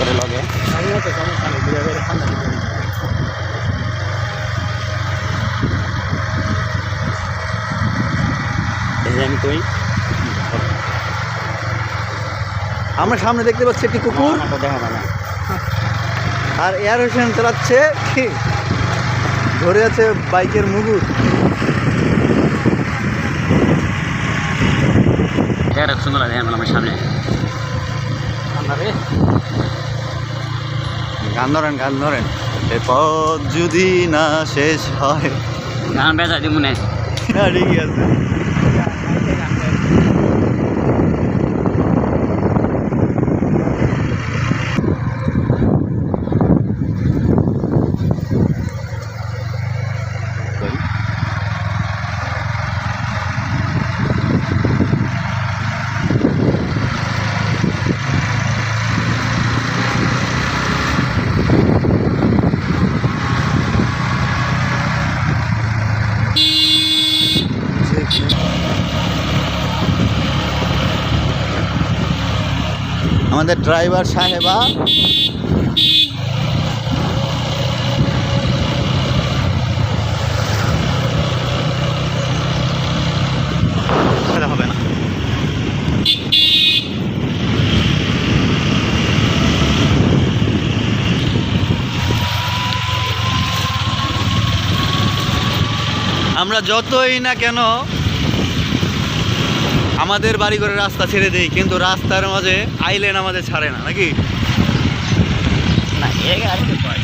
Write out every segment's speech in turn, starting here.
করে লগে আমি কই আমরা সামনে দেখতে পাচ্ছি একটি কুকুর, দেখা যায় না। আর এয়ার হোসেন চালাচ্ছে কি ধরে আছে বাইকের মুগুর। সুন্দর লাগে আমার সামনে গান ধরেন এ পথ যদি না শেষ হয়। গান বেজা দিব না ঠিকই আছে। আমাদের ড্রাইভার সাহেবা হবে না। আমরা যতই না কেন আমাদের বাড়ি করে রাস্তা ছেড়ে দেই, কিন্তু রাস্তার মাঝে আইলেন আমাদের ছাড়ে না, নাকি না এ গাড়ি তো পাই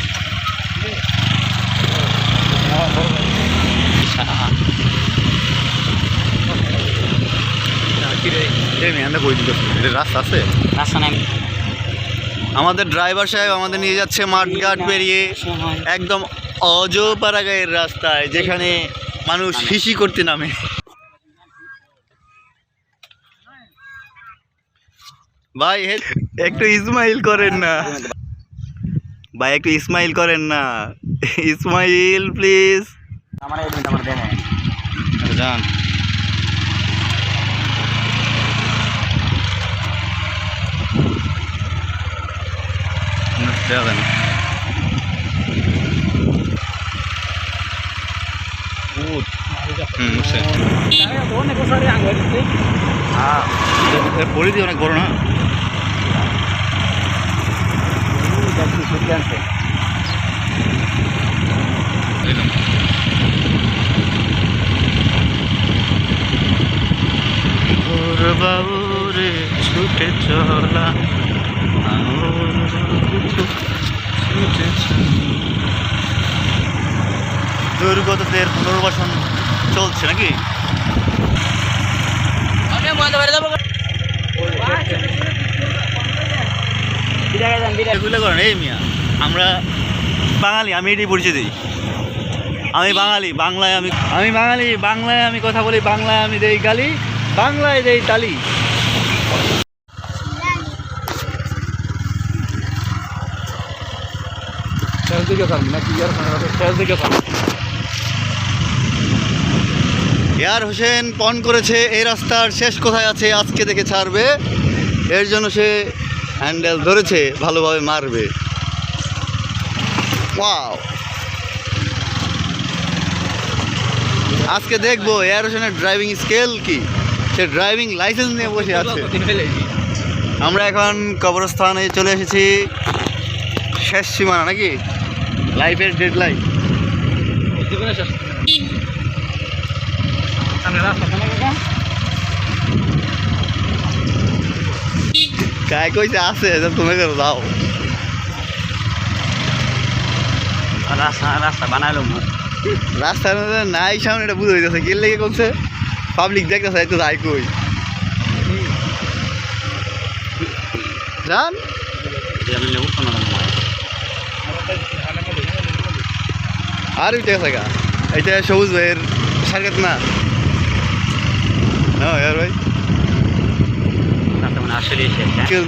রাস্তা আছে। রাস্তা নাই। আমাদের ড্রাইভার সাহেব আমাদের নিয়ে যাচ্ছে মাঠঘাট পেরিয়ে একদম অজপাড়াগাঁয়ের রাস্তায়, যেখানে মানুষ হিসি করতে নামে। ভাই একটু ইসমাইল করেন না ভাই, একটু ইসমাইল করেন না, ইসমাইল প্লিজ। আমার এই দিনটা আমার দেখে যান। দেখেন পরিধি অনেক বড় না। বাবুরে ছুটে চলা দুর্গতদের পুনর্বাসন চলছে নাকি? করেন এই মিয়া, আমরা বাঙালি, আমি এটাই পরিচয় দিই। আমি বাঙালি, বাংলায় আমি বাঙালি, বাংলায় আমি কথা বলি, বাংলায় আমি দেই গালি, বাংলায় দেই তালি। এয়ার হোসেন পণ করেছে এই রাস্তার শেষ কোথায় আছে আজকে দেখে ছাড়বে, এর জন্য সে হ্যান্ডেল ধরেছে, ভালোভাবে মারবে। ওয়াও, আজকে দেখবো এয়ার হোসেনের ড্রাইভিং স্কেল কি, সে ড্রাইভিং লাইসেন্স নিয়ে বসে আছে। আমরা এখন কবরস্থানে চলে এসেছি, শেষ সীমানা নাকি, লাইফের ডেড লাইন। কায় কইছে আছে তুমি করে যাও। রাস্তা বানাইলো রাস্তার মধ্যে নাই সামনে, এটা বুঝে হইতেছে কি লেগে করছে, পাবলিক দেখতেছে তো যাই কই যান। আর উঠে গেছে গা, এটা সবুজ ভাইয়ের সার্কেট না ভাই,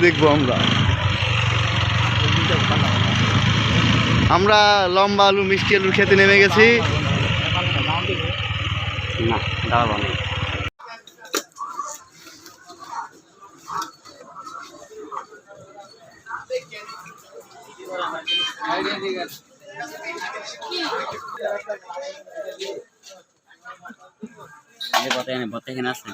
দেখবো আমরা লম্বা আলু মিষ্টি আলু খেতে নেমে গেছি। না দাঁড়াবো না। বতে এখানে আছে